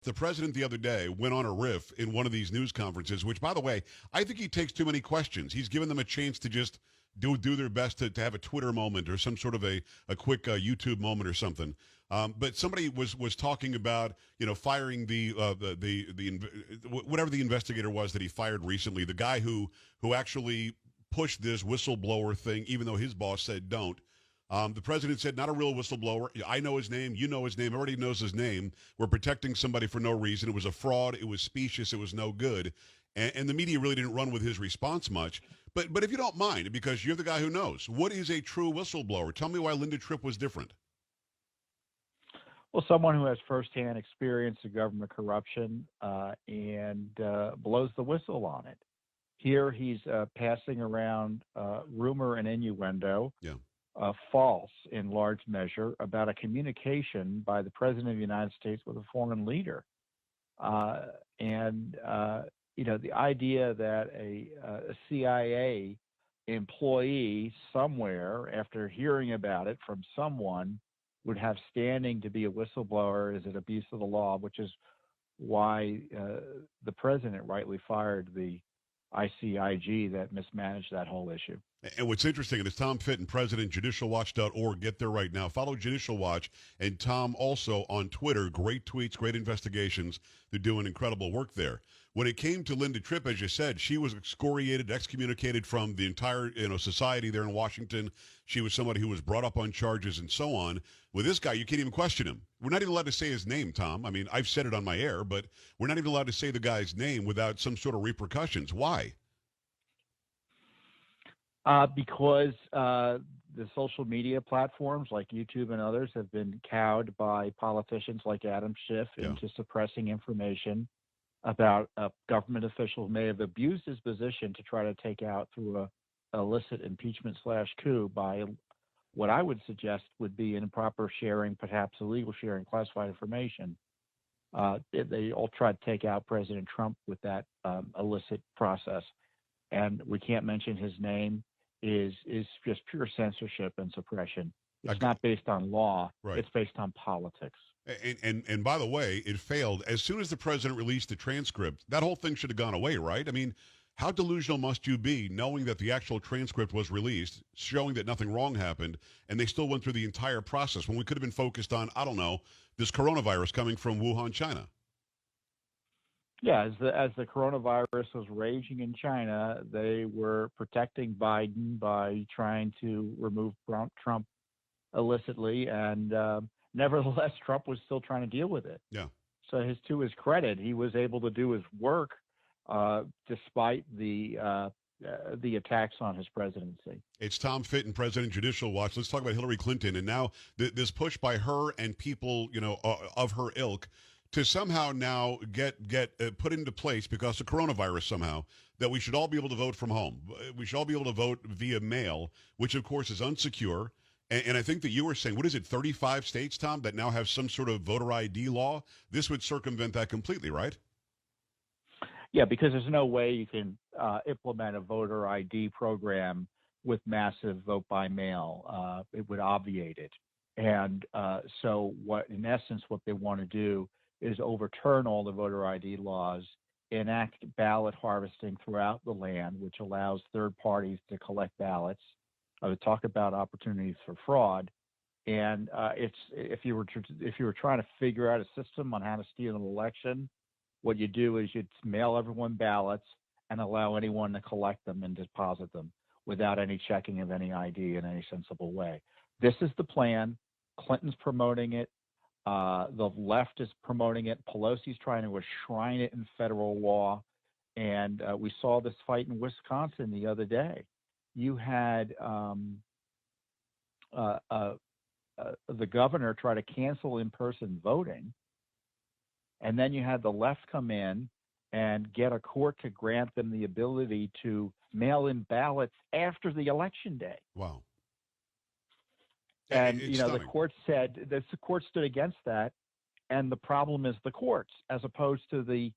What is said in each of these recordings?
The president the other day went on a riff in one of these news conferences, which, by the way, I think he takes too many questions. He's given them a chance to just do their best to have a Twitter moment or some sort of a quick YouTube moment or something. But somebody was talking about firing whatever the investigator was that he fired recently, the guy who actually pushed this whistleblower thing, even though his boss said don't. The president said, not a real whistleblower. I know his name. You know his name. Everybody knows his name. We're protecting somebody for no reason. It was a fraud. It was specious. It was no good. And the media really didn't run with his response much. But if you don't mind, because you're the guy who knows, what is a true whistleblower? Tell me why Linda Tripp was different. Well, someone who has firsthand experience of government corruption and blows the whistle on it. Here he's passing around rumor and innuendo. Yeah. False in large measure about a communication by the president of the United States with a foreign leader. The idea that a CIA employee somewhere, after hearing about it from someone, would have standing to be a whistleblower is an abuse of the law, which is why the president rightly fired the ICIG that mismanaged that whole issue. And what's interesting, and it's Tom Fitton, president, judicialwatch.org. Get there right now. Follow Judicial Watch and Tom also on Twitter. Great tweets, great investigations. They're doing incredible work there. When it came to Linda Tripp, as you said, she was excoriated, excommunicated from the entire society there in Washington. She was somebody who was brought up on charges and so on. With this guy, you can't even question him. We're not even allowed to say his name, Tom. I mean, I've said it on my air, but we're not even allowed to say the guy's name without some sort of repercussions. Why? Because the social media platforms like YouTube and others have been cowed by politicians like Adam Schiff into suppressing information about a government official who may have abused his position to try to take out through a illicit impeachment/coup by what I would suggest would be improper sharing, perhaps illegal sharing, classified information. They all tried to take out President Trump with that illicit process, and we can't mention his name. Is just pure censorship and suppression. It's not based on law. Right. It's based on politics. And by the way, it failed. As soon as the president released the transcript, that whole thing should have gone away, right? I mean, how delusional must you be knowing that the actual transcript was released, showing that nothing wrong happened, and they still went through the entire process when we could have been focused on, I don't know, this coronavirus coming from Wuhan, China? Yeah, as the coronavirus was raging in China, they were protecting Biden by trying to remove Trump illicitly, and nevertheless, Trump was still trying to deal with it. Yeah. So to his credit, he was able to do his work despite the attacks on his presidency. It's Tom Fitton, President, Judicial Watch. Let's talk about Hillary Clinton, and now this push by her and people, of her ilk, to somehow now get put into place because of coronavirus somehow, that we should all be able to vote from home. We should all be able to vote via mail, which of course is unsecure. And I think that you were saying, what is it, 35 states, Tom, that now have some sort of voter ID law? This would circumvent that completely, right? Yeah, because there's no way you can implement a voter ID program with massive vote by mail. It would obviate it. And so in essence, what they want to do is overturn all the voter ID laws, enact ballot harvesting throughout the land, which allows third parties to collect ballots. I would talk about opportunities for fraud, and if you were trying to figure out a system on how to steal an election, what you do is you'd mail everyone ballots and allow anyone to collect them and deposit them without any checking of any ID in any sensible way. This is the plan. Clinton's promoting it. The left is promoting it. Pelosi's trying to enshrine it in federal law. And we saw this fight in Wisconsin the other day. You had the governor try to cancel in-person voting. And then you had the left come in and get a court to grant them the ability to mail in ballots after the election day. Wow. And, the court said the court stood against that. And the problem is the courts, as opposed to the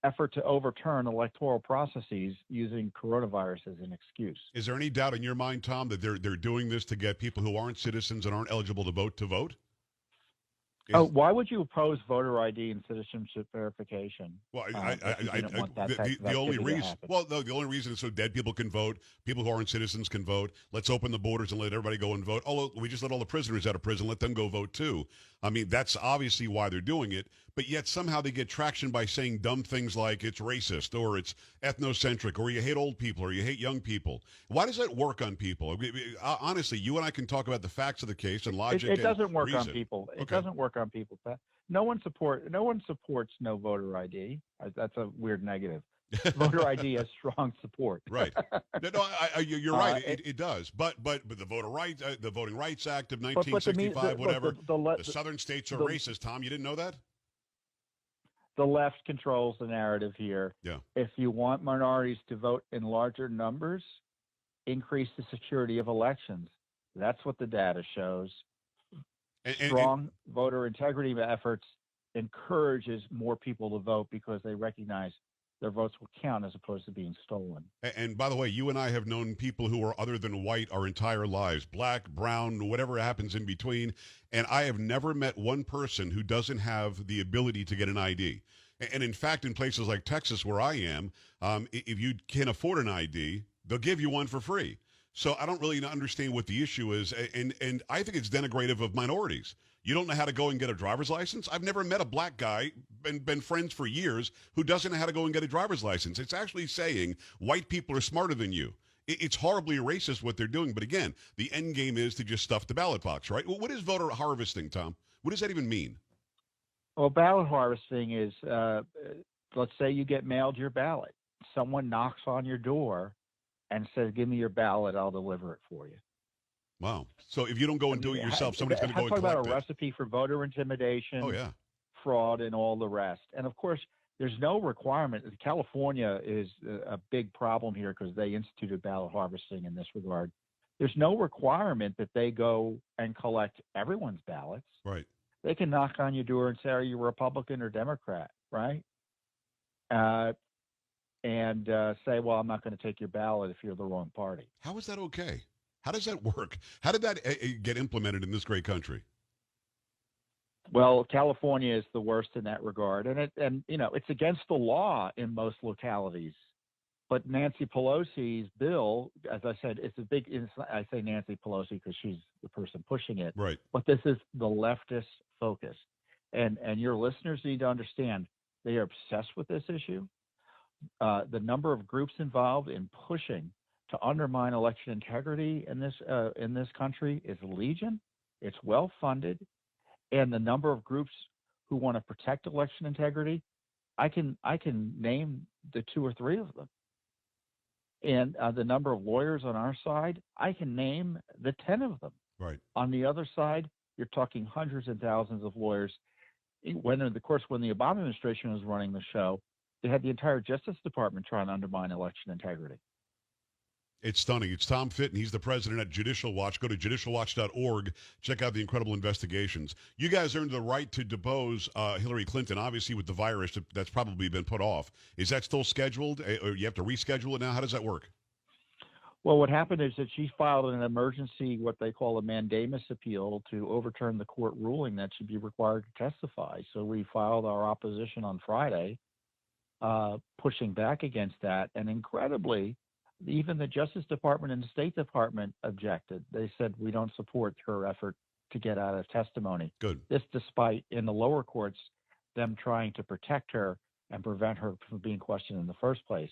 effort to overturn electoral processes using coronavirus as an excuse. Is there any doubt in your mind, Tom, that they're doing this to get people who aren't citizens and aren't eligible to vote to vote? Oh, why would you oppose voter ID and citizenship verification? Well, If you didn't want that type of the only activity to reason, happen? well, no, the only reason is so dead people can vote. People who aren't citizens can vote. Let's open the borders and let everybody go and vote. Oh, we just let all the prisoners out of prison, let them go vote too. I mean, that's obviously why they're doing it. But yet somehow they get traction by saying dumb things like it's racist or it's ethnocentric or you hate old people or you hate young people. Why does that work on people? Honestly, you and I can talk about the facts of the case and logic It and doesn't work on reason. people. It Okay. doesn't work on people. No one supports no voter ID. That's a weird negative. Voter ID has strong support. Right. No, you're right. It does. But the the Voting Rights Act of but the 1965, whatever. the, The Southern states are the, racist. Tom, you didn't know that? the left controls the narrative here. Yeah. If you want minorities to vote in larger numbers, increase the security of elections. That's what the data shows. Strong voter integrity efforts encourages more people to vote because they recognize their votes will count as opposed to being stolen. And by the way, you and I have known people who are other than white our entire lives, black, brown, whatever happens in between. And I have never met one person who doesn't have the ability to get an ID. And in fact, in places like Texas, where I am, if you can afford an ID, they'll give you one for free. So I don't really understand what the issue is. And I think it's denigrative of minorities. You don't know how to go and get a driver's license? I've never met a black guy, been friends for years, who doesn't know how to go and get a driver's license. It's actually saying white people are smarter than you. It's horribly racist what they're doing. But again, the end game is to just stuff the ballot box, right? What is voter harvesting, Tom? What does that even mean? Well, ballot harvesting is, let's say you get mailed your ballot. Someone knocks on your door and says, "Give me your ballot, I'll deliver it for you." Wow. So if you don't go and do it yourself, somebody's going to go and talk collect about a it. recipe for voter intimidation, Oh, yeah. fraud, and all the rest. And of course, there's no requirement. California is a big problem here because they instituted ballot harvesting in this regard. There's no requirement that they go and collect everyone's ballots. Right. They can knock on your door and say, "Are you Republican or Democrat?" Right? And say, "Well, I'm not going to take your ballot if you're the wrong party." How is that okay? How does that work? How did that get implemented in this great country? Well, California is the worst in that regard, and it's against the law in most localities. But Nancy Pelosi's bill, as I said, I say Nancy Pelosi because she's the person pushing it. Right. But this is the leftist focus, and your listeners need to understand they are obsessed with this issue. The number of groups involved in pushing to undermine election integrity in this country is legion. It's well funded, and the number of groups who want to protect election integrity, I can name the 2 or 3 of them. And the number of lawyers on our side, I can name the 10 of them. Right. On the other side, you're talking hundreds and thousands of lawyers. When the Obama administration was running the show, they had the entire Justice Department trying to undermine election integrity. It's stunning. It's Tom Fitton. He's the president at Judicial Watch. Go to judicialwatch.org. Check out the incredible investigations. You guys earned the right to depose Hillary Clinton, obviously with the virus that's probably been put off. Is that still scheduled, or you have to reschedule it now? How does that work? Well, what happened is that she filed an emergency, what they call a mandamus appeal, to overturn the court ruling that she'd be required to testify. So we filed our opposition on Friday, pushing back against that. And incredibly, even the Justice Department and the State Department objected. They said, "We don't support her effort to get out of testimony." Good. This despite, in the lower courts, them trying to protect her and prevent her from being questioned in the first place.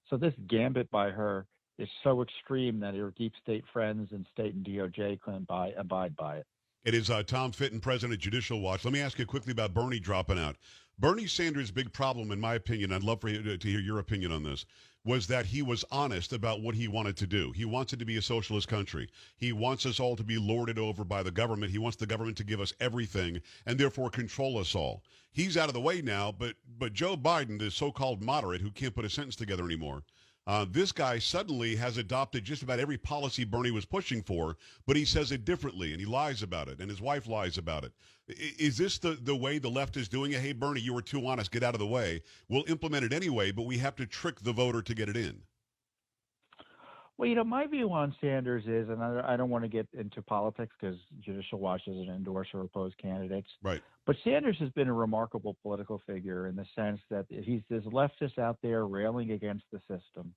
So this gambit by her is so extreme that her deep state friends and state and DOJ couldn't abide by it. It is Tom Fitton, president of Judicial Watch. Let me ask you quickly about Bernie dropping out. Bernie Sanders' big problem, in my opinion, I'd love for you to hear your opinion on this, was that he was honest about what he wanted to do. He wants it to be a socialist country. He wants us all to be lorded over by the government. He wants the government to give us everything and therefore control us all. He's out of the way now, but Joe Biden, the so-called moderate who can't put a sentence together anymore, this guy suddenly has adopted just about every policy Bernie was pushing for, but he says it differently, and he lies about it, and his wife lies about it. Is this the way the left is doing it? Hey, Bernie, you were too honest. Get out of the way. We'll implement it anyway, but we have to trick the voter to get it in. Well, my view on Sanders is, and I don't want to get into politics because Judicial Watch doesn't endorse or oppose candidates, Right. but Sanders has been a remarkable political figure in the sense that he's this leftist out there railing against the system,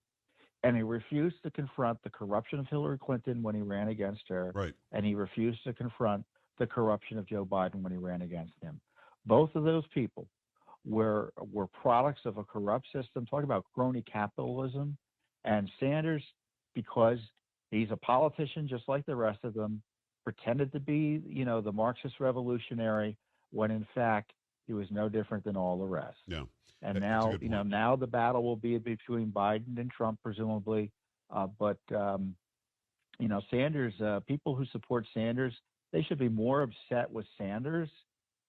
and he refused to confront the corruption of Hillary Clinton when he ran against her, Right. and he refused to confront the corruption of Joe Biden when he ran against him. Both of those people were products of a corrupt system. Talk about crony capitalism, and Sanders, because he's a politician just like the rest of them, pretended to be, the Marxist revolutionary when in fact he was no different than all the rest. Yeah. And That's a now, good point. now the battle will be between Biden and Trump, presumably. But Sanders, people who support Sanders, they should be more upset with Sanders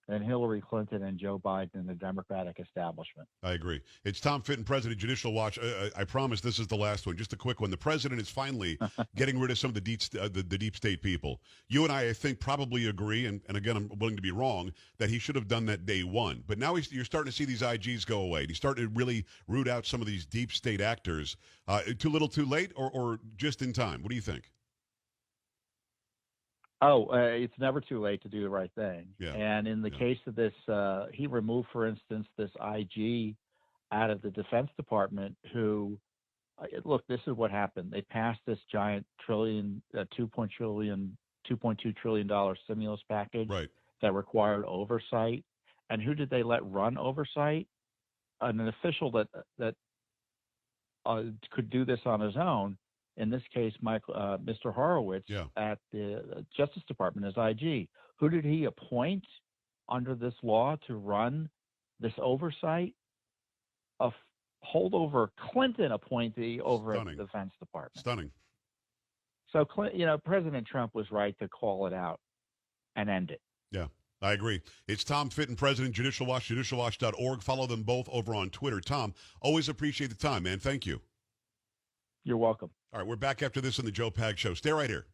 than Hillary Clinton and Joe Biden and the Democratic establishment. I agree. It's Tom Fitton, President, Judicial Watch. I promise this is the last one. Just a quick one. The president is finally getting rid of some of the deep state people. You and I think, probably agree, and again, I'm willing to be wrong, that he should have done that day one. But now you're starting to see these IGs go away. He's starting to really root out some of these deep state actors. Too little, too late, or just in time? What do you think? Oh, it's never too late to do the right thing. Yeah. And in the case of this, he removed, for instance, this IG out of the Defense Department who, look, this is what happened. They passed this giant $2.2 trillion stimulus package Right. that required oversight. And who did they let run oversight? An official that could do this on his own. In this case, Mr. Horowitz at the Justice Department as IG. Who did he appoint under this law to run this oversight? A holdover Clinton appointee over at the Defense Department. Stunning. So, President Trump was right to call it out and end it. Yeah. I agree. It's Tom Fitton, President, Judicial Watch, judicialwatch.org. Follow them both over on Twitter. Tom, always appreciate the time, man. Thank you. You're welcome. All right, we're back after this on the Joe Pag Show. Stay right here.